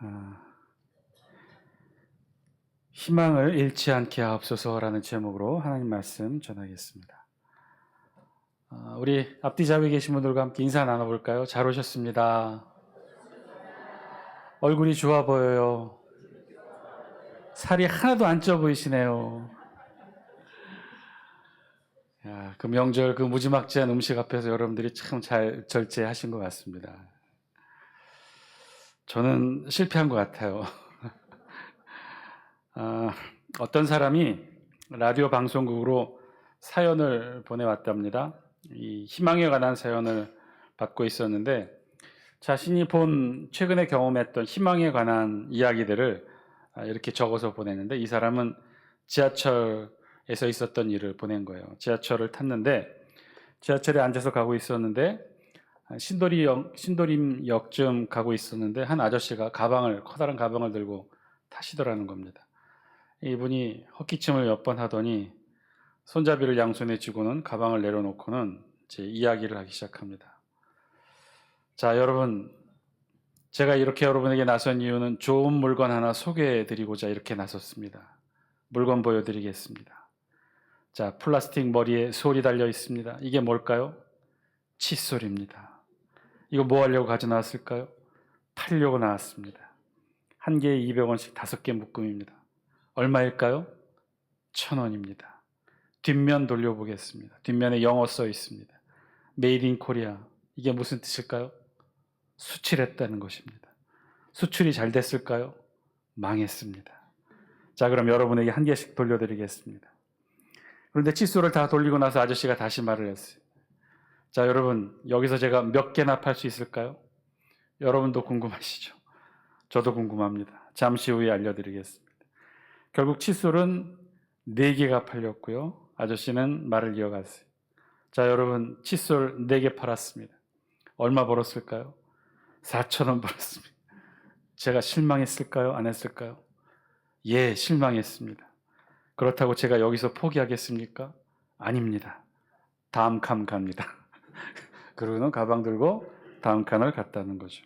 아, 희망을 잃지 않게 하옵소서라는 제목으로 하나님 말씀 전하겠습니다. 우리 앞뒤 좌우에 계신 분들과 함께 인사 나눠볼까요? 잘 오셨습니다. 얼굴이 좋아 보여요. 살이 하나도 안 쪄 보이시네요. 야, 그 명절 그 무지막지한 음식 앞에서 여러분들이 참 잘 절제하신 것 같습니다. 저는 실패한 것 같아요. 어떤 사람이 라디오 방송국으로 사연을 보내왔답니다. 이 희망에 관한 사연을 받고 있었는데 자신이 본 최근에 경험했던 희망에 관한 이야기들을 이렇게 적어서 보냈는데 이 사람은 지하철에서 있었던 일을 보낸 거예요. 지하철을 탔는데 지하철에 앉아서 가고 있었는데 신도림역쯤 가고 있었는데 한 아저씨가 커다란 가방을 들고 타시더라는 겁니다. 이분이 헛기침을 몇 번 하더니 손잡이를 양손에 쥐고는 가방을 내려놓고는 제 이야기를 하기 시작합니다. 자, 여러분, 제가 이렇게 여러분에게 나선 이유는 좋은 물건 하나 소개해드리고자 이렇게 나섰습니다. 물건 보여드리겠습니다. 자, 플라스틱 머리에 솔이 달려 있습니다. 이게 뭘까요? 칫솔입니다. 이거 뭐 하려고 가져나왔을까요? 팔려고 나왔습니다. 한 개에 200원씩 5개 묶음입니다. 얼마일까요? 1,000원입니다. 뒷면 돌려보겠습니다. 뒷면에 영어 써 있습니다. 메이드 인 코리아. 이게 무슨 뜻일까요? 수출했다는 것입니다. 수출이 잘 됐을까요? 망했습니다. 자, 그럼 여러분에게 한 개씩 돌려드리겠습니다. 그런데 칫솔을 다 돌리고 나서 아저씨가 다시 말을 했어요. 자, 여러분, 여기서 제가 몇 개나 팔 수 있을까요? 여러분도 궁금하시죠? 저도 궁금합니다. 잠시 후에 알려드리겠습니다. 결국 칫솔은 4개가 팔렸고요. 아저씨는 말을 이어갔어요. 자, 여러분, 칫솔 4개 팔았습니다. 얼마 벌었을까요? 4,000원 벌었습니다. 제가 실망했을까요? 안 했을까요? 예, 실망했습니다. 그렇다고 제가 여기서 포기하겠습니까? 아닙니다. 다음 칸 갑니다. 그러고는 가방 들고 다음 칸을 갔다는 거죠.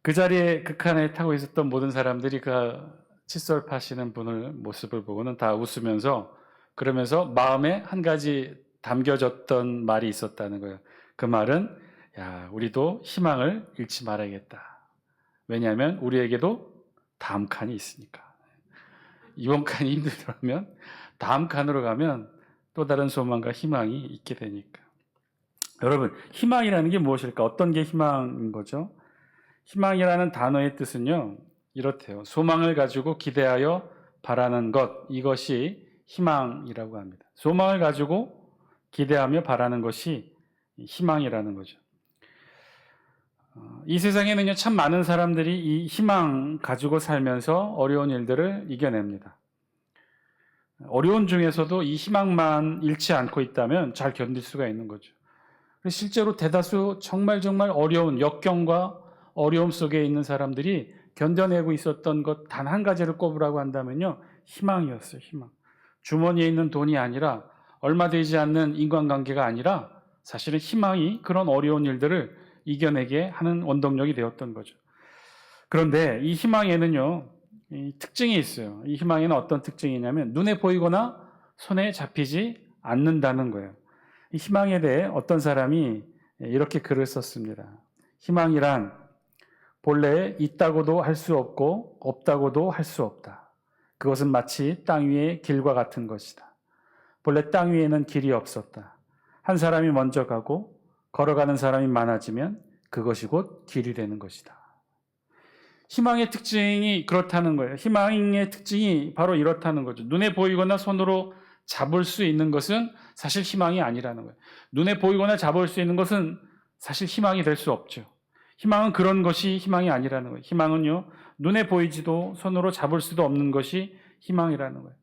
그 자리에 그 칸에 타고 있었던 모든 사람들이 그 칫솔 파시는 분을 모습을 보고는 다 웃으면서 그러면서 마음에 한 가지 담겨졌던 말이 있었다는 거예요. 그 말은 야, 우리도 희망을 잃지 말아야겠다. 왜냐하면 우리에게도 다음 칸이 있으니까. 이번 칸이 힘들더라면 다음 칸으로 가면 또 다른 소망과 희망이 있게 되니까. 여러분, 희망이라는 게 무엇일까? 어떤 게 희망인 거죠? 희망이라는 단어의 뜻은요, 이렇대요. 소망을 가지고 기대하여 바라는 것, 이것이 희망이라고 합니다. 소망을 가지고 기대하며 바라는 것이 희망이라는 거죠. 이 세상에는요, 참 많은 사람들이 이 희망 가지고 살면서 어려운 일들을 이겨냅니다. 어려운 중에서도 이 희망만 잃지 않고 있다면 잘 견딜 수가 있는 거죠. 실제로 대다수 정말 어려운 역경과 어려움 속에 있는 사람들이 견뎌내고 있었던 것 단 한 가지를 꼽으라고 한다면요, 희망이었어요. 희망. 주머니에 있는 돈이 아니라 얼마 되지 않는 인간관계가 아니라 사실은 희망이 그런 어려운 일들을 이겨내게 하는 원동력이 되었던 거죠. 그런데 이 희망에는요, 이 특징이 있어요. 이 희망에는 어떤 특징이냐면 눈에 보이거나 손에 잡히지 않는다는 거예요. 이 희망에 대해 어떤 사람이 이렇게 글을 썼습니다. 희망이란 본래 있다고도 할 수 없고 없다고도 할 수 없다. 그것은 마치 땅 위의 길과 같은 것이다. 본래 땅 위에는 길이 없었다. 한 사람이 먼저 가고 걸어가는 사람이 많아지면 그것이 곧 길이 되는 것이다. 희망의 특징이 그렇다는 거예요. 희망의 특징이 바로 이렇다는 거죠. 눈에 보이거나 손으로 잡을 수 있는 것은 사실 희망이 아니라는 거예요. 눈에 보이거나 잡을 수 있는 것은 사실 희망이 될 수 없죠. 희망은 그런 것이 희망이 아니라는 거예요. 희망은요, 눈에 보이지도 손으로 잡을 수도 없는 것이 희망이라는 거예요.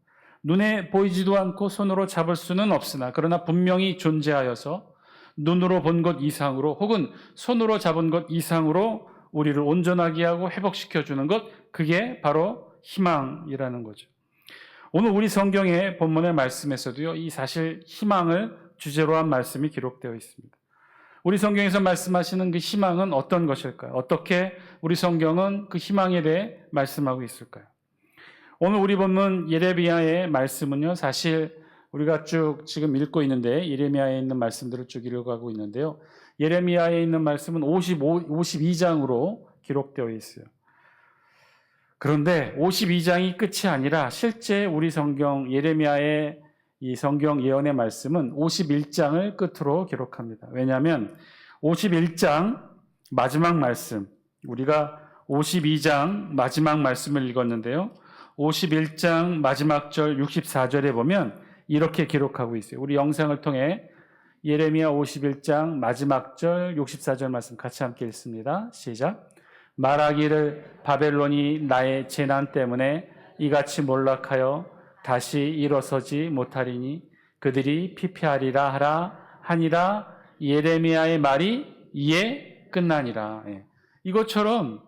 눈에 보이지도 않고 손으로 잡을 수는 없으나 그러나 분명히 존재하여서 눈으로 본 것 이상으로 혹은 손으로 잡은 것 이상으로 우리를 온전하게 하고 회복시켜주는 것, 그게 바로 희망이라는 거죠. 오늘 우리 성경의 본문의 말씀에서도요, 이 사실 희망을 주제로 한 말씀이 기록되어 있습니다. 우리 성경에서 말씀하시는 그 희망은 어떤 것일까요? 어떻게 우리 성경은 그 희망에 대해 말씀하고 있을까요? 오늘 우리 본문 예레미야의 말씀은요, 사실 우리가 쭉 지금 읽고 있는데 예레미야에 있는 말씀들을 쭉 읽어가고 있는데요. 예레미야에 있는 말씀은 52장으로 기록되어 있어요. 그런데 52장이 끝이 아니라 실제 우리 성경 예레미야의 이 성경 예언의 말씀은 51장을 끝으로 기록합니다. 왜냐하면 51장 마지막 말씀, 우리가 52장 마지막 말씀을 읽었는데요. 51장 마지막 절 64절에 보면 이렇게 기록하고 있어요. 우리 영상을 통해 예레미야 51장 마지막 절 64절 말씀 같이 함께 읽습니다. 시작. 말하기를 바벨론이 나의 재난 때문에 이같이 몰락하여 다시 일어서지 못하리니 그들이 피폐하리라 하라 하니라. 예레미야의 말이 이에 끝나니라. 이것처럼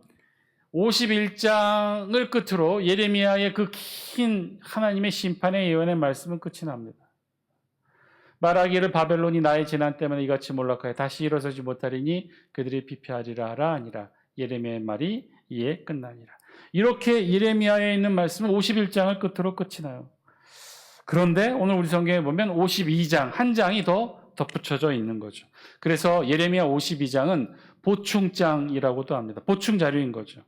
51장을 끝으로 예레미야의 그 긴 하나님의 심판의 예언의 말씀은 끝이 납니다. 말하기를 바벨론이 나의 재난 때문에 이같이 몰락하여 다시 일어서지 못하리니 그들이 피폐하리라 하라 아니라. 예레미야의 말이 이에 끝나니라. 이렇게 예레미야에 있는 말씀은 51장을 끝으로 끝이 나요. 그런데 오늘 우리 성경에 보면 52장, 한 장이 더 덧붙여져 있는 거죠. 그래서 예레미야 52장은 보충장이라고도 합니다. 보충 자료인 거죠.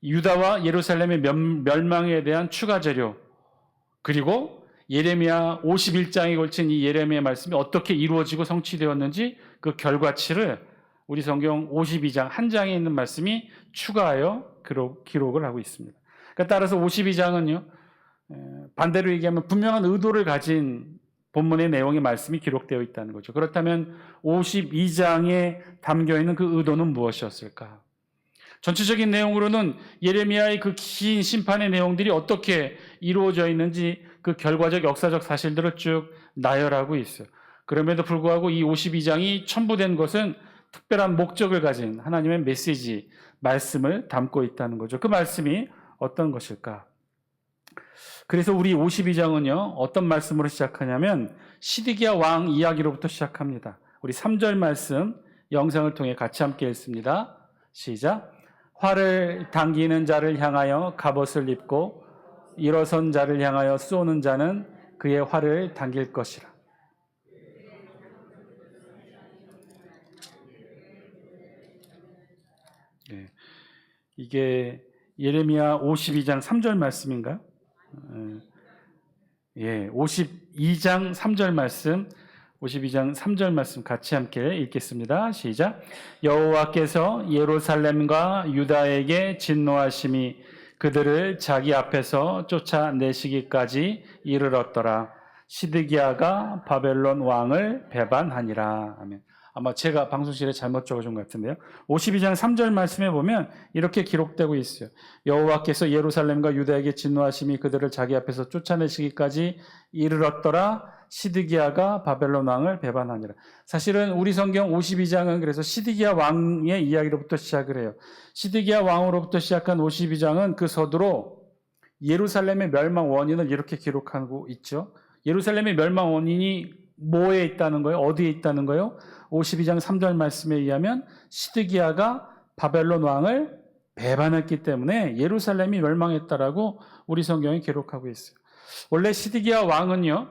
유다와 예루살렘의 멸망에 대한 추가 자료, 그리고 예레미야 51장에 걸친 이 예레미야 말씀이 어떻게 이루어지고 성취되었는지 그 결과치를 우리 성경 52장 한 장에 있는 말씀이 추가하여 기록을 하고 있습니다. 그러니까 따라서 52장은요, 반대로 얘기하면 분명한 의도를 가진 본문의 내용의 말씀이 기록되어 있다는 거죠. 그렇다면 52장에 담겨있는 그 의도는 무엇이었을까? 전체적인 내용으로는 예레미야의 그 긴 심판의 내용들이 어떻게 이루어져 있는지 그 결과적 역사적 사실들을 쭉 나열하고 있어요. 그럼에도 불구하고 이 52장이 첨부된 것은 특별한 목적을 가진 하나님의 메시지, 말씀을 담고 있다는 거죠. 그 말씀이 어떤 것일까? 그래서 우리 52장은요, 어떤 말씀으로 시작하냐면 시드기야 왕 이야기로부터 시작합니다. 우리 3절 말씀 영상을 통해 같이 함께 읽습니다. 시작. 활을 당기는 자를 향하여 갑옷을 입고 일어선 자를 향하여 쏘는 자는 그의 활을 당길 것이라. 네. 이게 예레미야 52장 3절 말씀인가요? 예, 52장 3절 말씀, 52장 3절 말씀 같이 함께 읽겠습니다. 시작. 여호와께서 예루살렘과 유다에게 진노하심이 그들을 자기 앞에서 쫓아내시기까지 이르렀더라. 시드기야가 바벨론 왕을 배반하니라. 아멘. 아마 제가 방송실에 잘못 적어준 것 같은데요. 52장 3절 말씀에 보면 이렇게 기록되고 있어요. 여호와께서 예루살렘과 유다에게 진노하심이 그들을 자기 앞에서 쫓아내시기까지 이르렀더라. 시드기야가 바벨론 왕을 배반하니라. 사실은 우리 성경 52장은 그래서 시드기야 왕의 이야기로부터 시작을 해요. 시드기야 왕으로부터 시작한 52장은 그 서두로 예루살렘의 멸망 원인을 이렇게 기록하고 있죠. 예루살렘의 멸망 원인이 뭐에 있다는 거예요? 어디에 있다는 거예요? 52장 3절 말씀에 의하면 시드기야가 바벨론 왕을 배반했기 때문에 예루살렘이 멸망했다라고 우리 성경이 기록하고 있어요. 원래 시드기야 왕은요,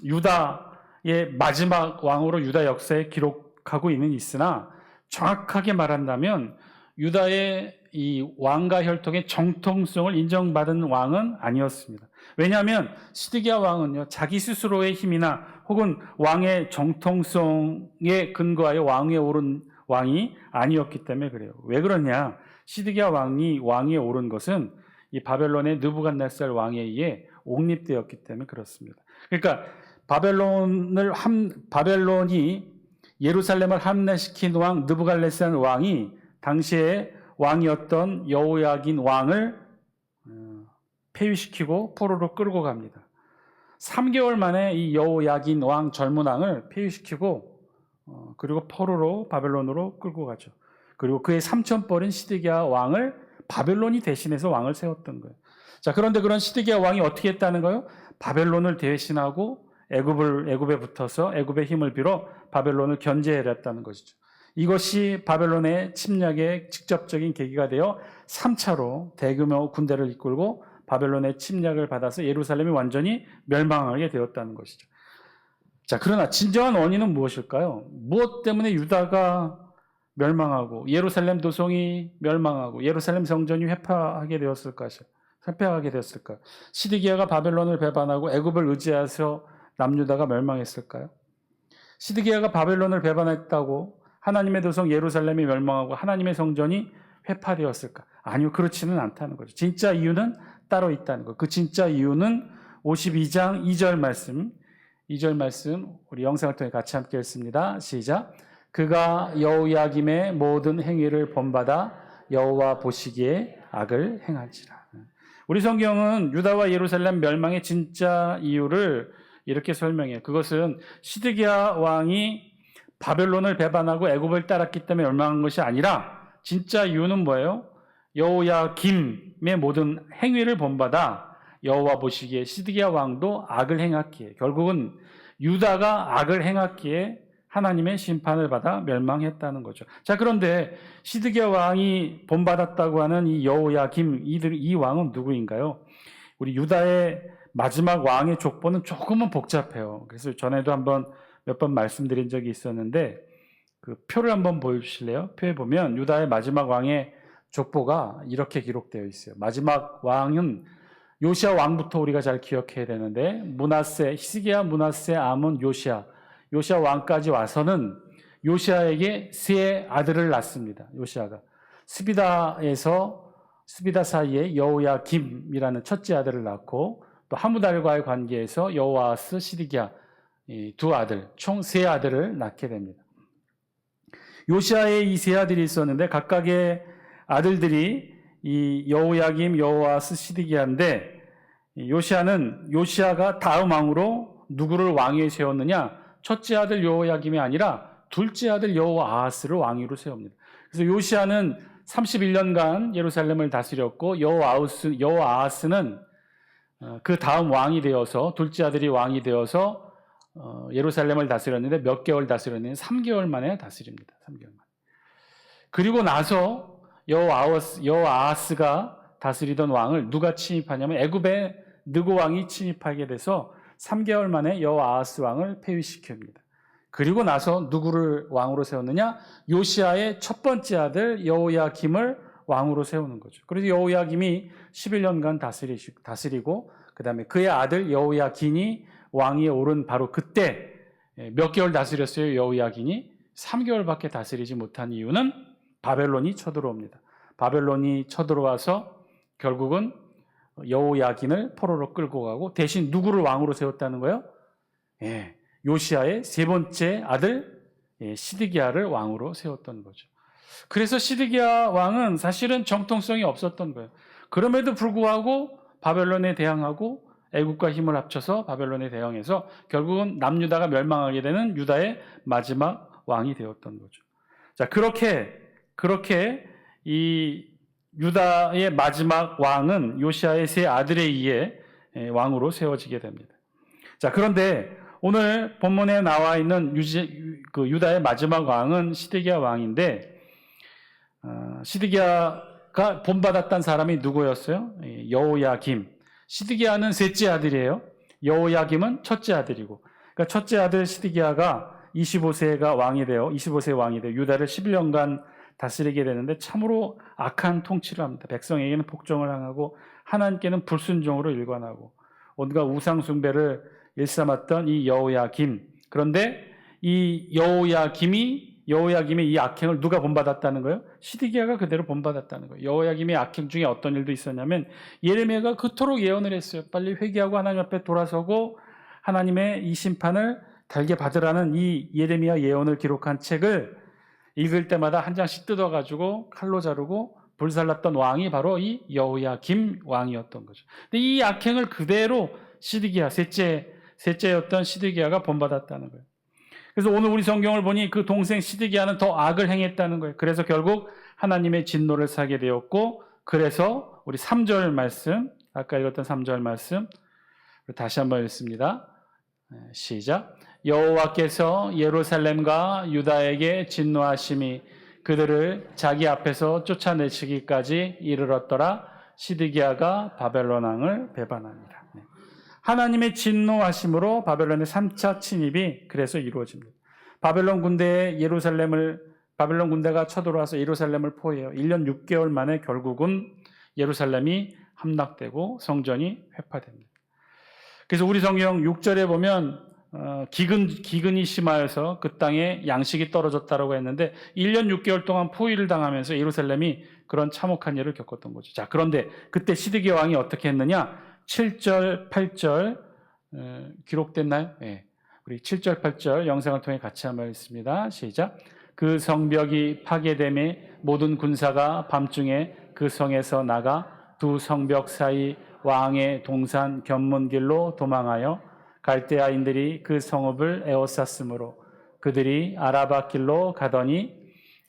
유다의 마지막 왕으로 유다 역사에 기록하고 있으나 정확하게 말한다면 유다의 이 왕가 혈통의 정통성을 인정받은 왕은 아니었습니다. 왜냐하면 시드기야 왕은요, 자기 스스로의 힘이나 혹은 왕의 정통성에 근거하여 왕위에 오른 왕이 아니었기 때문에 그래요. 왜 그러냐? 시드기야 왕위에 오른 것은 이 바벨론의 느부갓네살 왕에 의해 옹립되었기 때문에 그렇습니다. 그러니까 바벨론이 예루살렘을 함락시킨 왕 느부갓네살 왕이 당시에 왕이었던 여호야긴 왕을 폐위시키고 포로로 끌고 갑니다. 3개월 만에 이 여호야긴 왕 젊은 왕을 폐위시키고 그리고 포로로 바벨론으로 끌고 가죠. 그리고 그의 삼천벌인 시드기야 왕을 바벨론이 대신해서 왕을 세웠던 거예요. 자, 그런데 그런 시드기야 왕이 어떻게 했다는 거예요? 바벨론을 대신하고 애굽에 붙어서 애굽의 힘을 빌어 바벨론을 견제해냈다는 것이죠. 이것이 바벨론의 침략의 직접적인 계기가 되어 3차로 대규모 군대를 이끌고 바벨론의 침략을 받아서 예루살렘이 완전히 멸망하게 되었다는 것이죠. 자, 그러나 진정한 원인은 무엇일까요? 무엇 때문에 유다가 멸망하고 예루살렘 도성이 멸망하고 예루살렘 성전이 회파하게 되었을까? 시드기야가 바벨론을 배반하고 애굽을 의지해서 남유다가 멸망했을까요? 시드기야가 바벨론을 배반했다고 하나님의 도성 예루살렘이 멸망하고 하나님의 성전이 회파되었을까? 아니요, 그렇지는 않다는 거죠. 진짜 이유는 따로 있다는 거. 그 진짜 이유는 52장 2절 말씀 우리 영상을 통해 같이 함께 읽습니다. 시작. 그가 여호야김의 모든 행위를 본받아 여호와 보시기에 악을 행한지라. 우리 성경은 유다와 예루살렘 멸망의 진짜 이유를 이렇게 설명해요. 그것은 시드기야 왕이 바벨론을 배반하고 애굽을 따랐기 때문에 멸망한 것이 아니라 진짜 이유는 뭐예요? 여호야김의 모든 행위를 본받아 여호와 보시기에 시드기야 왕도 악을 행했기에, 결국은 유다가 악을 행했기에 하나님의 심판을 받아 멸망했다는 거죠. 자, 그런데 시드기야 왕이 본받았다고 하는 이 여호야김, 이 왕은 누구인가요? 우리 유다의 마지막 왕의 족보는 조금은 복잡해요. 그래서 전에도 몇 번 말씀드린 적이 있었는데 그 표를 한번 보여주실래요? 표에 보면 유다의 마지막 왕의 족보가 이렇게 기록되어 있어요. 마지막 왕은 요시야 왕부터 우리가 잘 기억해야 되는데 히스기야, 므낫세, 아몬, 요시야 왕까지 와서는 요시야에게 세 아들을 낳습니다. 요시야가 스비다 사이에 여호야김이라는 첫째 아들을 낳고 또 하무달과의 관계에서 여호아스, 시드기야 두 아들, 총 세 아들을 낳게 됩니다. 요시야의 이 세 아들이 있었는데 각각의 아들들이 이 여호야김, 여호아스, 시드기야인데 요시야가 다음 왕으로 누구를 왕위에 세웠느냐? 첫째 아들 여호야김이 아니라 둘째 아들 여호아하스를 왕위로 세웁니다. 그래서 요시야는 31년간 예루살렘을 다스렸고 여호아하스는 그 다음 왕이 되어서 둘째 아들이 왕이 되어서 예루살렘을 다스렸는데 몇 개월 다스렸는데 3개월 만에 다스립니다. 3개월 만에. 그리고 나서 여호아하스가 다스리던 왕을 누가 침입하냐면 애굽의 느고 왕이 침입하게 돼서 3개월 만에 여호아하스 왕을 폐위시킵니다. 그리고 나서 누구를 왕으로 세웠느냐? 요시야의 첫 번째 아들 여호야김을 왕으로 세우는 거죠. 그래서 여호야김이 11년간 다스리고 그 다음에 그의 아들 여호야긴이 왕위에 오른 바로 그때 몇 개월 다스렸어요. 여호야긴이 3개월밖에 다스리지 못한 이유는 바벨론이 쳐들어옵니다. 바벨론이 쳐들어와서 결국은 여호야긴을 포로로 끌고 가고 대신 누구를 왕으로 세웠다는 거예요? 요시야의 세 번째 아들 시드기야를 왕으로 세웠던 거죠. 그래서 시드기야 왕은 사실은 정통성이 없었던 거예요. 그럼에도 불구하고 바벨론에 대항하고 애국과 힘을 합쳐서 바벨론에 대항해서 결국은 남유다가 멸망하게 되는 유다의 마지막 왕이 되었던 거죠. 자, 그렇게 이 유다의 마지막 왕은 요시야의 세 아들에 의해 왕으로 세워지게 됩니다. 자, 그런데 오늘 본문에 나와 있는 유다의 마지막 왕은 시드기야 왕인데 시드기야가 본받았던 사람이 누구였어요? 여호야김. 시드기야는 셋째 아들이에요. 여호야김은 첫째 아들이고, 그러니까 첫째 아들 시드기야가 25세 왕이 되어 유다를 11년간 다스리게 되는데 참으로 악한 통치를 합니다. 백성에게는 폭정을 행하고 하나님께는 불순종으로 일관하고 온갖 우상 숭배를 일삼았던 이 여호야김. 그런데 이 여호야김의 이 악행을 누가 본받았다는 거예요? 시드기야가 그대로 본받았다는 거예요. 여호야김의 악행 중에 어떤 일도 있었냐면 예레미야가 그토록 예언을 했어요. 빨리 회개하고 하나님 앞에 돌아서고 하나님의 이 심판을 달게 받으라는 이 예레미야 예언을 기록한 책을 읽을 때마다 한 장씩 뜯어가지고 칼로 자르고 불살랐던 왕이 바로 이 여호야김 왕이었던 거죠. 근데 이 악행을 그대로 시드기야, 셋째였던 시드기야가 본받았다는 거예요. 그래서 오늘 우리 성경을 보니 그 동생 시드기야는 더 악을 행했다는 거예요. 그래서 결국 하나님의 진노를 사게 되었고, 그래서 우리 3절 말씀, 아까 읽었던 3절 말씀 다시 한번 읽습니다. 시작. 여호와께서 예루살렘과 유다에게 진노하심이 그들을 자기 앞에서 쫓아내시기까지 이르렀더라. 시드기야가 바벨론 왕을 배반합니다. 하나님의 진노하심으로 바벨론의 3차 침입이 그래서 이루어집니다. 바벨론 군대가 쳐들어와서 예루살렘을 포위해요. 1년 6개월 만에 결국은 예루살렘이 함락되고 성전이 회파됩니다. 그래서 우리 성경 6절에 보면 기근이 심하여서 그 땅에 양식이 떨어졌다라고 했는데 1년 6개월 동안 포위를 당하면서 예루살렘이 그런 참혹한 일을 겪었던 거죠. 자, 그런데 그때 시드기야 왕이 어떻게 했느냐? 7절, 8절 기록됐나요? 네. 우리 7절, 8절 영상을 통해 같이 한번 읽습니다. 시작. 그 성벽이 파괴됨에 모든 군사가 밤중에 그 성에서 나가 두 성벽 사이 왕의 동산 견문길로 도망하여 갈대아인들이 그 성읍을 에워쌌으므로 그들이 아라바 길로 가더니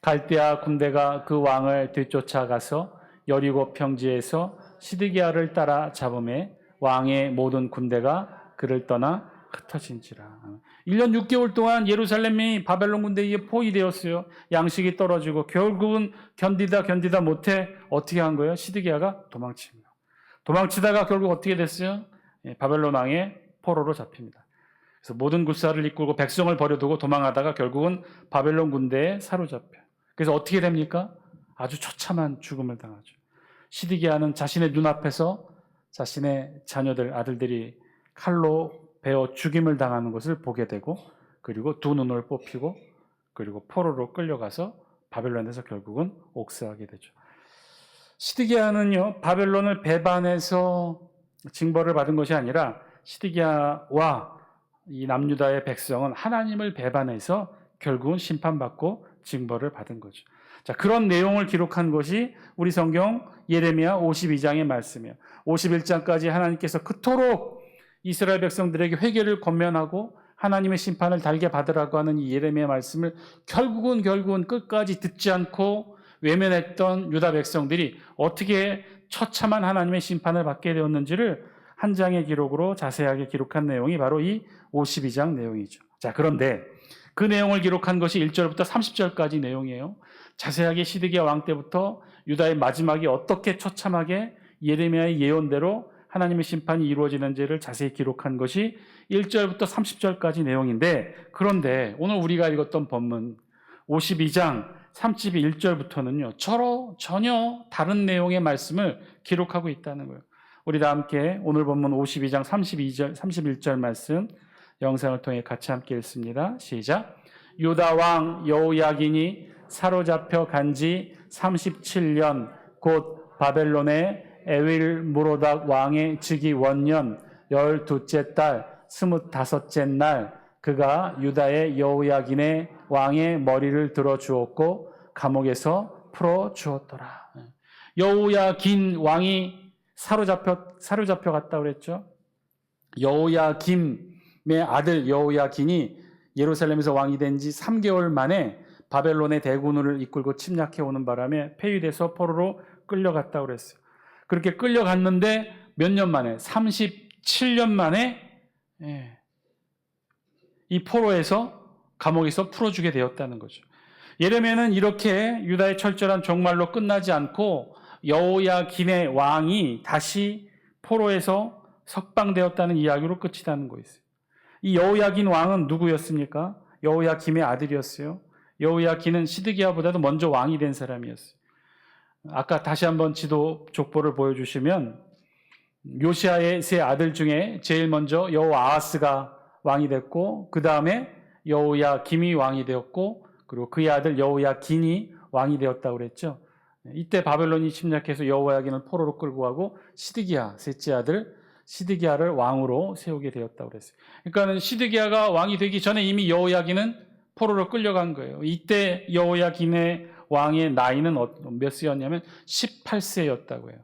갈대아 군대가 그 왕을 뒤쫓아가서 여리고 평지에서 시드기야를 따라 잡음에 왕의 모든 군대가 그를 떠나 흩어진지라. 1년 6개월 동안 예루살렘이 바벨론 군대에 의해 포위되었어요. 양식이 떨어지고 결국은 견디다 못해 어떻게 한 거예요? 시드기야가 도망칩니다. 도망치다가 결국 어떻게 됐어요? 바벨론 왕의 포로로 잡힙니다. 그래서 모든 군사를 이끌고 백성을 버려두고 도망하다가 결국은 바벨론 군대에 사로잡혀요. 그래서 어떻게 됩니까? 아주 처참한 죽음을 당하죠. 시드기야는 자신의 눈앞에서 자신의 자녀들, 아들들이 칼로 베어 죽임을 당하는 것을 보게 되고 그리고 두 눈을 뽑히고 그리고 포로로 끌려가서 바벨론에서 결국은 옥사하게 되죠. 시드기야는요, 바벨론을 배반해서 징벌을 받은 것이 아니라 시드기야와 이 남유다의 백성은 하나님을 배반해서 결국은 심판받고 징벌을 받은 거죠. 자, 그런 내용을 기록한 것이 우리 성경 예레미야 52장의 말씀이에요. 51장까지 하나님께서 그토록 이스라엘 백성들에게 회개를 권면하고 하나님의 심판을 달게 받으라고 하는 이 예레미야 말씀을 결국은 끝까지 듣지 않고 외면했던 유다 백성들이 어떻게 처참한 하나님의 심판을 받게 되었는지를 한 장의 기록으로 자세하게 기록한 내용이 바로 이 52장 내용이죠. 자, 그런데 그 내용을 기록한 것이 1절부터 30절까지 내용이에요. 자세하게 시드기야 왕 때부터 유다의 마지막이 어떻게 처참하게 예레미야의 예언대로 하나님의 심판이 이루어지는지를 자세히 기록한 것이 1절부터 30절까지 내용인데, 그런데 오늘 우리가 읽었던 본문 52장 31절부터는요 전혀 다른 내용의 말씀을 기록하고 있다는 거예요. 우리 다 함께 오늘 본문 52장 31절 말씀 영상을 통해 같이 함께 읽습니다. 시작. 유다 왕 여호야긴이 사로잡혀 간지 37년 곧 바벨론의 에윌무로닥 왕의 즉위 원년 12째 달 25째 날 그가 유다의 여호야긴의 왕의 머리를 들어 주었고 감옥에서 풀어 주었더라. 여호야긴 왕이 사로잡혀 갔다 그랬죠. 여호야김의 아들 여호야긴이 예루살렘에서 왕이 된 지 3개월 만에 바벨론의 대군을 이끌고 침략해 오는 바람에 폐위돼서 포로로 끌려갔다 그랬어요. 그렇게 끌려갔는데 몇 년 만에 37년 만에 이 포로에서 감옥에서 풀어주게 되었다는 거죠. 예레미야는 이렇게 유다의 철저한 종말로 끝나지 않고 여호야긴의 왕이 다시 포로에서 석방되었다는 이야기로 끝이 나는 거였어요. 이 여호야긴 왕은 누구였습니까? 여호야김의 아들이었어요. 여호야긴은 시드기야보다도 먼저 왕이 된 사람이었어요. 아까 다시 한번 지도 족보를 보여주시면 요시아의 세 아들 중에 제일 먼저 여호아하스가 왕이 됐고 그 다음에 여호야김이 왕이 되었고 그리고 그의 아들 여호야긴이 왕이 되었다고 그랬죠. 이때 바벨론이 침략해서 여호야긴을 포로로 끌고 가고 시드기야 셋째 아들 시드기야를 왕으로 세우게 되었다고 그랬어요. 그러니까 시드기야가 왕이 되기 전에 이미 여호야긴은 포로로 끌려간 거예요. 이때 여호야긴의 왕의 나이는 몇 세였냐면 18세였다고 해요.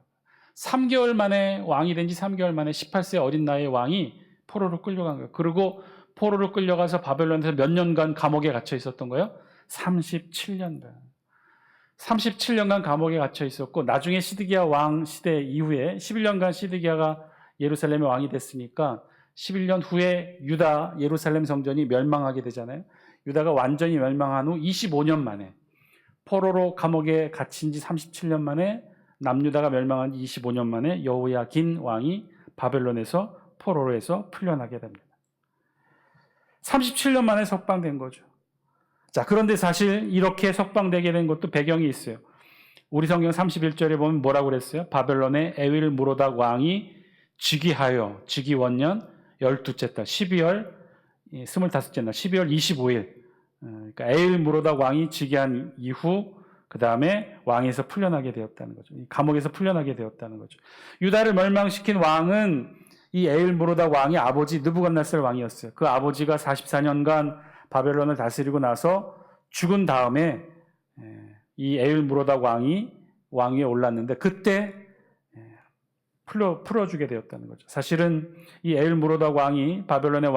3개월 만에 왕이 된 지 3개월 만에 18세 어린 나이의 왕이 포로로 끌려간 거예요. 그리고 포로로 끌려가서 바벨론에서 몇 년간 감옥에 갇혀 있었던 거예요? 37년간. 37년간 감옥에 갇혀 있었고 나중에 시드기야 왕 시대 이후에 11년간 시드기야가 예루살렘의 왕이 됐으니까 11년 후에 유다 예루살렘 성전이 멸망하게 되잖아요. 유다가 완전히 멸망한 후 25년 만에, 포로로 감옥에 갇힌 지 37년 만에, 남유다가 멸망한 지 25년 만에 여호야긴 왕이 바벨론에서 포로로 해서 풀려나게 됩니다. 37년 만에 석방된 거죠. 자, 그런데 사실 이렇게 석방되게 된 것도 배경이 있어요. 우리 성경 31절에 보면 뭐라고 그랬어요? 바벨론의 에윌 무로닥 왕이 즉위하여, 즉위 원년 12째 달 12월 25째 날 12월 25일, 그러니까 에윌 무로닥 왕이 즉위한 이후 그 다음에 왕에서 풀려나게 되었다는 거죠. 감옥에서 풀려나게 되었다는 거죠. 유다를 멸망시킨 왕은 이 에윌 무로닥 왕의 아버지 느부갓네살 왕이었어요. 그 아버지가 44년간 바벨론을 다스리고 나서 죽은 다음에 이 에윌 무로닥 왕이 왕위에 올랐는데 그때 풀어주게 되었다는 거죠. 사실은 이 에윌 무로닥 왕이 바벨론의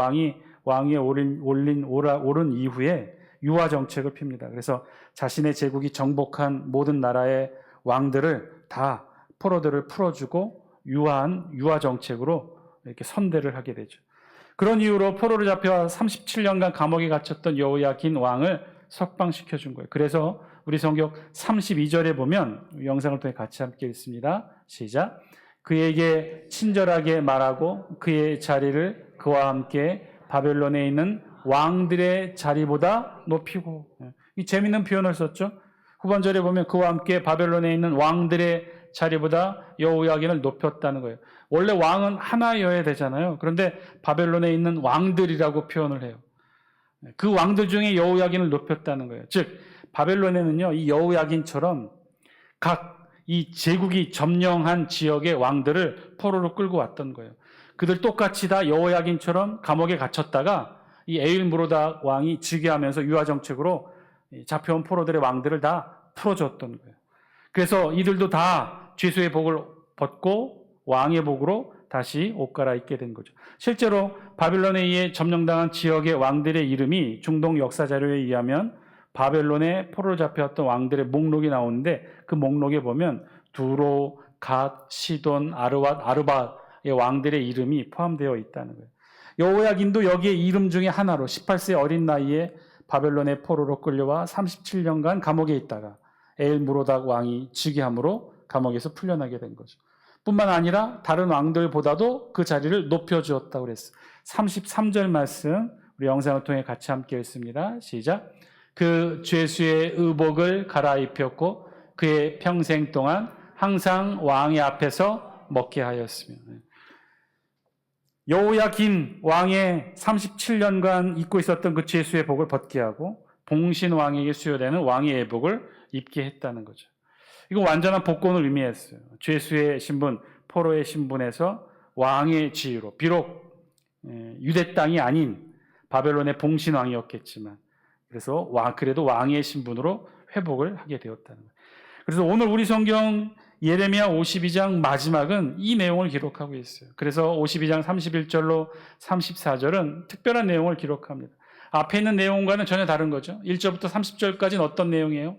왕위에 오른 이후에 유화 정책을 핍니다. 그래서 자신의 제국이 정복한 모든 나라의 왕들을 다 포로들을 풀어주고 유화 정책으로 이렇게 선대를 하게 되죠. 그런 이유로 포로로 잡혀 37년간 감옥에 갇혔던 여호야긴 왕을 석방시켜 준 거예요. 그래서 우리 성경 32절에 보면 영상을 통해 같이 함께 읽습니다. 시작. 그에게 친절하게 말하고 그의 자리를 그와 함께 바벨론에 있는 왕들의 자리보다 높이고. 이 재미있는 표현을 썼죠. 후반절에 보면 그와 함께 바벨론에 있는 왕들의 자리보다 여호야긴을 높였다는 거예요. 원래 왕은 하나여야 되잖아요. 그런데 바벨론에 있는 왕들이라고 표현을 해요. 그 왕들 중에 여호야긴을 높였다는 거예요. 즉 바벨론에는요, 이 여호야긴처럼 각 이 제국이 점령한 지역의 왕들을 포로로 끌고 왔던 거예요. 그들 똑같이 다 여호야긴처럼 감옥에 갇혔다가 이 에윌 무로닥 왕이 즉위하면서 유화 정책으로 잡혀온 포로들의 왕들을 다 풀어줬던 거예요. 그래서 이들도 다 죄수의 복을 벗고 왕의 복으로 다시 옷 갈아입게 된 거죠. 실제로 바벨론에 의해 점령당한 지역의 왕들의 이름이 중동 역사 자료에 의하면 바벨론에 포로로 잡혀왔던 왕들의 목록이 나오는데 그 목록에 보면 두로, 갓, 시돈, 아르밧의 왕들의 이름이 포함되어 있다는 거예요. 여호야긴도 여기에 이름 중에 하나로 18세 어린 나이에 바벨론의 포로로 끌려와 37년간 감옥에 있다가 에일 무로닥 왕이 즉위함으로 감옥에서 풀려나게 된 거죠. 뿐만 아니라 다른 왕들보다도 그 자리를 높여주었다고 그랬어요. 33절 말씀 우리 영상을 통해 같이 함께 읽습니다. 시작. 그 죄수의 의복을 갈아입혔고 그의 평생 동안 항상 왕의 앞에서 먹게 하였으며. 여호야긴 왕의 37년간 입고 있었던 그 죄수의 복을 벗게 하고 봉신 왕에게 수여되는 왕의 예복을 입게 했다는 거죠. 이거 완전한 복권을 의미했어요. 죄수의 신분, 포로의 신분에서 왕의 지위로, 비록 유대 땅이 아닌 바벨론의 봉신 왕이었겠지만, 그래도 왕의 신분으로 회복을 하게 되었다는 거예요. 그래서 오늘 우리 성경 예레미야 52장 마지막은 이 내용을 기록하고 있어요. 그래서 52장 31절로 34절은 특별한 내용을 기록합니다. 앞에 있는 내용과는 전혀 다른 거죠. 1절부터 30절까지는 어떤 내용이에요?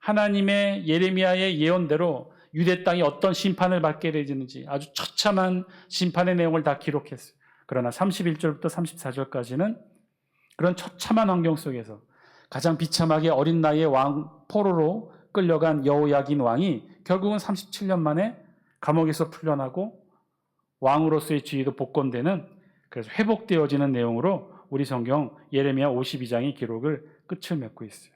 하나님의 예레미야의 예언대로 유대 땅이 어떤 심판을 받게 되는지 아주 처참한 심판의 내용을 다 기록했어요. 그러나 31절부터 34절까지는 그런 처참한 환경 속에서 가장 비참하게 어린 나이에 왕 포로로 끌려간 여호야긴 왕이 결국은 37년 만에 감옥에서 풀려나고 왕으로서의 지위도 복권되는, 그래서 회복되어지는 내용으로 우리 성경 예레미야 52장의 기록을 끝을 맺고 있어요.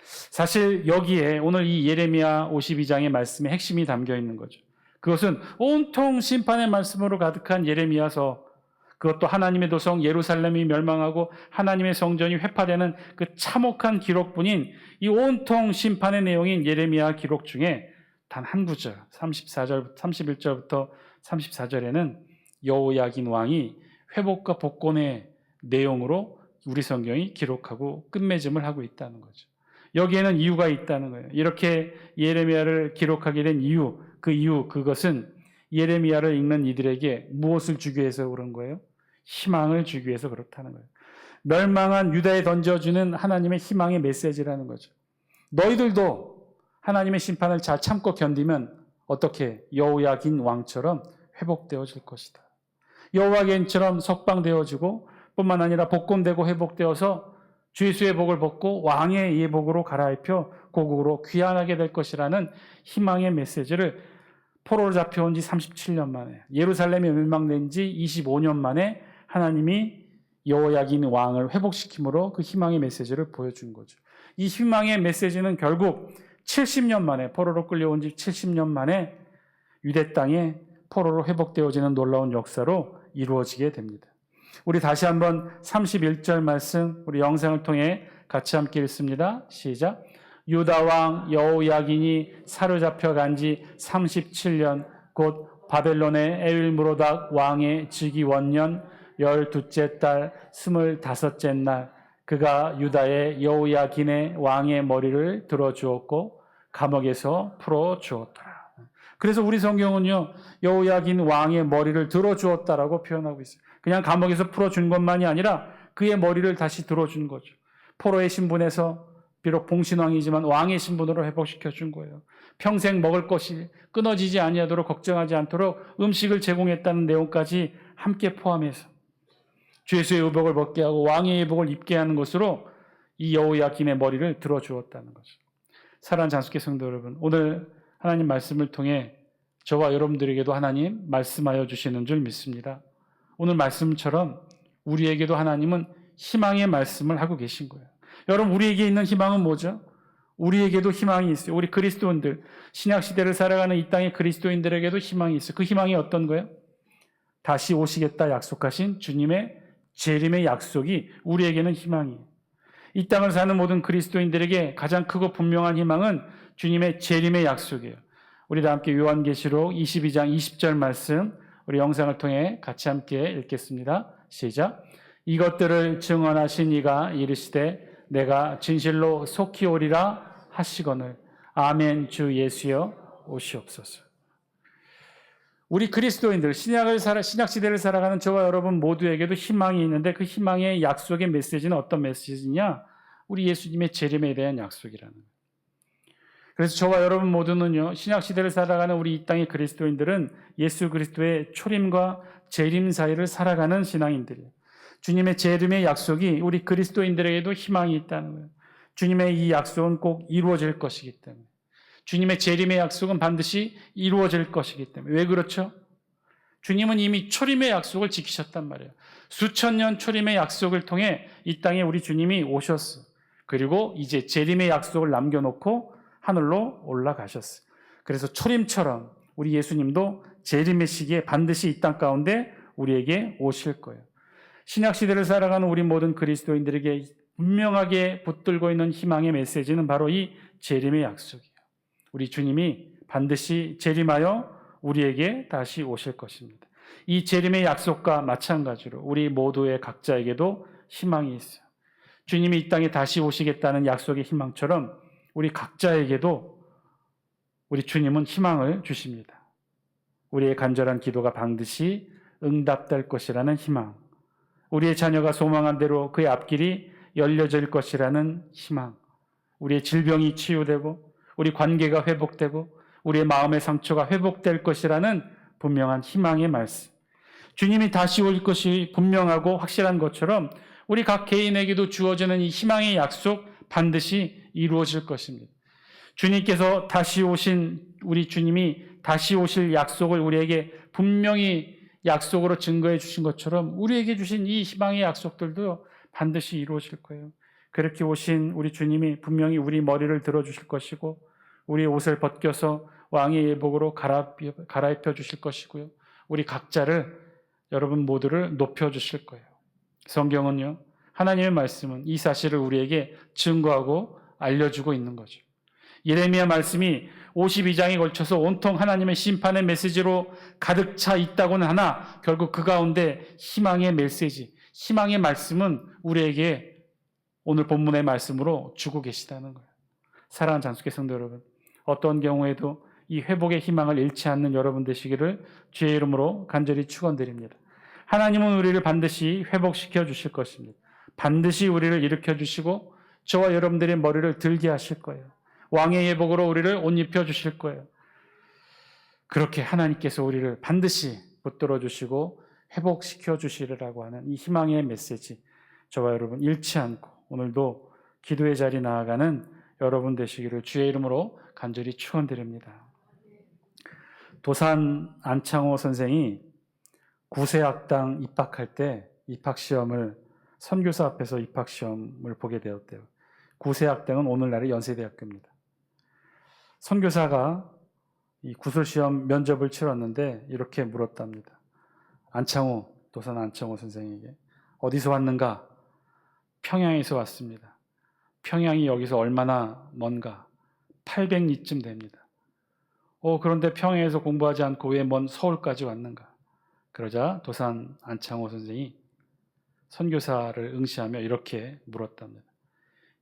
사실 여기에 오늘 이 예레미야 52장의 말씀의 핵심이 담겨 있는 거죠. 그것은 온통 심판의 말씀으로 가득한 예레미야서, 그것도 하나님의 도성 예루살렘이 멸망하고 하나님의 성전이 회파되는 그 참혹한 기록뿐인 이 온통 심판의 내용인 예레미야 기록 중에 단 한 구절 31절부터 34절에는 여호야긴 왕이 회복과 복권의 내용으로 우리 성경이 기록하고 끝맺음을 하고 있다는 거죠. 여기에는 이유가 있다는 거예요. 이렇게 예레미야를 기록하게 된 이유, 그것은 예레미야를 읽는 이들에게 무엇을 주기 위해서 그런 거예요? 희망을 주기 위해서 그렇다는 거예요. 멸망한 유다에 던져주는 하나님의 희망의 메시지라는 거죠. 너희들도 하나님의 심판을 잘 참고 견디면 어떻게 여호야긴 왕처럼 회복되어질 것이다. 여호와겐처럼 석방되어지고 뿐만 아니라 복권되고 회복되어서 주 예수의 복을 벗고 왕의 예복으로 갈아입혀 고국으로 귀환하게 될 것이라는 희망의 메시지를 포로로 잡혀온 지 37년 만에, 예루살렘이 멸망된 지 25년 만에 하나님이 여호야긴 왕을 회복시킴으로 그 희망의 메시지를 보여준 거죠. 이 희망의 메시지는 결국 70년 만에, 포로로 끌려온 지 70년 만에 유대 땅에 포로로 회복되어지는 놀라운 역사로 이루어지게 됩니다. 우리 다시 한번 31절 말씀, 우리 영상을 통해 같이 함께 읽습니다. 시작. 유다 왕 여호야긴이 사로잡혀 간 지 37년, 곧 바벨론의 에윌므로닥 왕의 즉위 원년 12째 달 25째 날, 그가 유다의 여호야긴의 왕의 머리를 들어주었고 감옥에서 풀어주었더라. 그래서 우리 성경은요, 여호야긴 왕의 머리를 들어주었다라고 표현하고 있어요. 그냥 감옥에서 풀어준 것만이 아니라 그의 머리를 다시 들어준 거죠. 포로의 신분에서 비록 봉신왕이지만 왕의 신분으로 회복시켜 준 거예요. 평생 먹을 것이 끊어지지 아니하도록 걱정하지 않도록 음식을 제공했다는 내용까지 함께 포함해서 주 예수의 의복을 벗게 하고 왕의 의복을 입게 하는 것으로 이 여호야긴의 머리를 들어주었다는 거죠. 사랑하는 장수교 성도 여러분, 오늘 하나님 말씀을 통해 저와 여러분들에게도 하나님 말씀하여 주시는 줄 믿습니다. 오늘 말씀처럼 우리에게도 하나님은 희망의 말씀을 하고 계신 거예요. 여러분, 우리에게 있는 희망은 뭐죠? 우리에게도 희망이 있어요. 우리 그리스도인들, 신약시대를 살아가는 이 땅의 그리스도인들에게도 희망이 있어요. 그 희망이 어떤 거예요? 다시 오시겠다 약속하신 주님의 재림의 약속이 우리에게는 희망이에요. 이 땅을 사는 모든 그리스도인들에게 가장 크고 분명한 희망은 주님의 재림의 약속이에요. 우리 다 함께 요한계시록 22장 20절 말씀, 우리 영상을 통해 같이 함께 읽겠습니다. 시작. 이것들을 증언하신 이가 이르시되 내가 진실로 속히 오리라 하시거늘 아멘. 주 예수여 오시옵소서. 우리 그리스도인들, 신약시대를 살아가는 저와 여러분 모두에게도 희망이 있는데 그 희망의 약속의 메시지는 어떤 메시지냐? 우리 예수님의 재림에 대한 약속이라는 거예요. 그래서 저와 여러분 모두는요, 신약시대를 살아가는 우리 이 땅의 그리스도인들은 예수 그리스도의 초림과 재림 사이를 살아가는 신앙인들이에요. 주님의 재림의 약속이 우리 그리스도인들에게도 희망이 있다는 거예요. 주님의 이 약속은 꼭 이루어질 것이기 때문에. 주님의 재림의 약속은 반드시 이루어질 것이기 때문에. 왜 그렇죠? 주님은 이미 초림의 약속을 지키셨단 말이에요. 수천 년 초림의 약속을 통해 이 땅에 우리 주님이 오셨어요. 그리고 이제 재림의 약속을 남겨놓고 하늘로 올라가셨어요. 그래서 초림처럼 우리 예수님도 재림의 시기에 반드시 이 땅 가운데 우리에게 오실 거예요. 신약시대를 살아가는 우리 모든 그리스도인들에게 분명하게 붙들고 있는 희망의 메시지는 바로 이 재림의 약속이에요. 우리 주님이 반드시 재림하여 우리에게 다시 오실 것입니다. 이 재림의 약속과 마찬가지로 우리 모두의 각자에게도 희망이 있어요. 주님이 이 땅에 다시 오시겠다는 약속의 희망처럼 우리 각자에게도 우리 주님은 희망을 주십니다. 우리의 간절한 기도가 반드시 응답될 것이라는 희망, 우리의 자녀가 소망한 대로 그의 앞길이 열려질 것이라는 희망, 우리의 질병이 치유되고 우리 관계가 회복되고 우리의 마음의 상처가 회복될 것이라는 분명한 희망의 말씀, 주님이 다시 올 것이 분명하고 확실한 것처럼 우리 각 개인에게도 주어지는 이 희망의 약속 반드시 이루어질 것입니다. 주님께서 다시 오신 우리 주님이 다시 오실 약속을 우리에게 분명히 약속으로 증거해 주신 것처럼 우리에게 주신 이 희망의 약속들도 반드시 이루어질 거예요. 그렇게 오신 우리 주님이 분명히 우리 머리를 들어주실 것이고 우리의 옷을 벗겨서 왕의 예복으로 갈아입혀 주실 것이고요. 우리 각자를, 여러분 모두를 높여주실 거예요. 성경은요, 하나님의 말씀은 이 사실을 우리에게 증거하고 알려주고 있는 거죠. 예레미야 말씀이 52장에 걸쳐서 온통 하나님의 심판의 메시지로 가득 차 있다고는 하나 결국 그 가운데 희망의 메시지, 희망의 말씀은 우리에게 오늘 본문의 말씀으로 주고 계시다는 거예요. 사랑하는 장수교 성도 여러분, 어떤 경우에도 이 회복의 희망을 잃지 않는 여러분 되시기를 주의 이름으로 간절히 축원드립니다. 하나님은 우리를 반드시 회복시켜 주실 것입니다. 반드시 우리를 일으켜 주시고 저와 여러분들의 머리를 들게 하실 거예요. 왕의 예복으로 우리를 옷 입혀 주실 거예요. 그렇게 하나님께서 우리를 반드시 붙들어 주시고 회복시켜 주시리라고 하는 이 희망의 메시지, 저와 여러분 잃지 않고 오늘도 기도의 자리 나아가는 여러분 되시기를 주의 이름으로 간절히 축원드립니다. 도산 안창호 선생이 구세학당 입학할 때 입학시험을 선교사 앞에서 입학시험을 보게 되었대요. 구세학당은 오늘날의 연세대학교입니다. 선교사가 이 구술시험 면접을 치렀는데 이렇게 물었답니다. 도산 안창호 선생에게 어디서 왔는가? 평양에서 왔습니다. 평양이 여기서 얼마나 먼가? 800리쯤 됩니다. 그런데 평양에서 공부하지 않고 왜 먼 서울까지 왔는가? 그러자 도산 안창호 선생이 선교사를 응시하며 이렇게 물었답니다.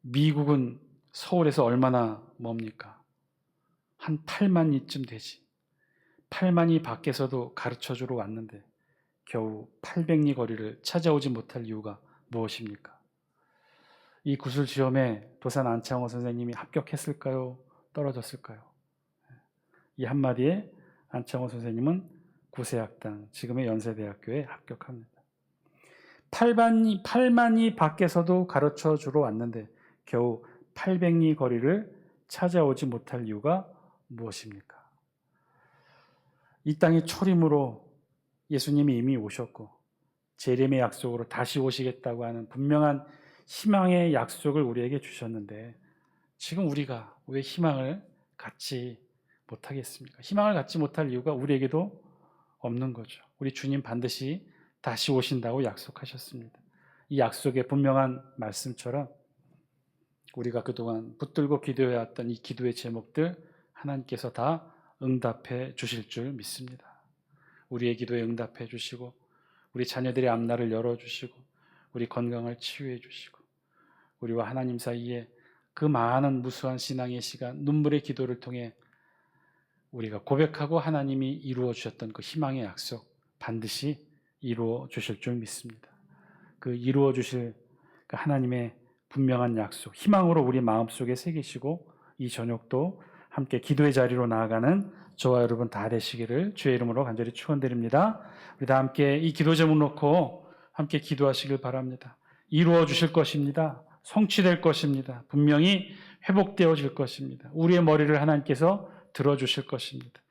미국은 서울에서 얼마나 멉니까? 한 8만 리쯤 되지. 8만이 밖에서도 가르쳐주러 왔는데 겨우 800리 거리를 찾아오지 못할 이유가 무엇입니까? 이 구술시험에 도산 안창호 선생님이 합격했을까요? 떨어졌을까요? 이 한마디에 안창호 선생님은 구세학당, 지금의 연세대학교에 합격합니다. 8만이 밖에서도 가르쳐주러 왔는데 겨우 800리 거리를 찾아오지 못할 이유가 무엇입니까? 이 땅의 초림으로 예수님이 이미 오셨고 재림의 약속으로 다시 오시겠다고 하는 분명한 희망의 약속을 우리에게 주셨는데 지금 우리가 왜 희망을 갖지 못하겠습니까? 희망을 갖지 못할 이유가 우리에게도 없는 거죠. 우리 주님 반드시 다시 오신다고 약속하셨습니다. 이 약속의 분명한 말씀처럼 우리가 그동안 붙들고 기도해왔던 이 기도의 제목들 하나님께서 다 응답해 주실 줄 믿습니다. 우리의 기도에 응답해 주시고 우리 자녀들의 앞날을 열어주시고 우리 건강을 치유해 주시고 우리와 하나님 사이에 그 많은 무수한 신앙의 시간, 눈물의 기도를 통해 우리가 고백하고 하나님이 이루어 주셨던 그 희망의 약속 반드시 이루어 주실 줄 믿습니다. 그 이루어 주실 그 하나님의 분명한 약속, 희망으로 우리 마음속에 새기시고 이 저녁도 함께 기도의 자리로 나아가는 저와 여러분 다 되시기를 주의 이름으로 간절히 축원드립니다. 우리 다 함께 이 기도 제목 놓고 함께 기도하시길 바랍니다. 이루어 주실 것입니다. 성취될 것입니다. 분명히 회복되어질 것입니다. 우리의 머리를 하나님께서 들어주실 것입니다.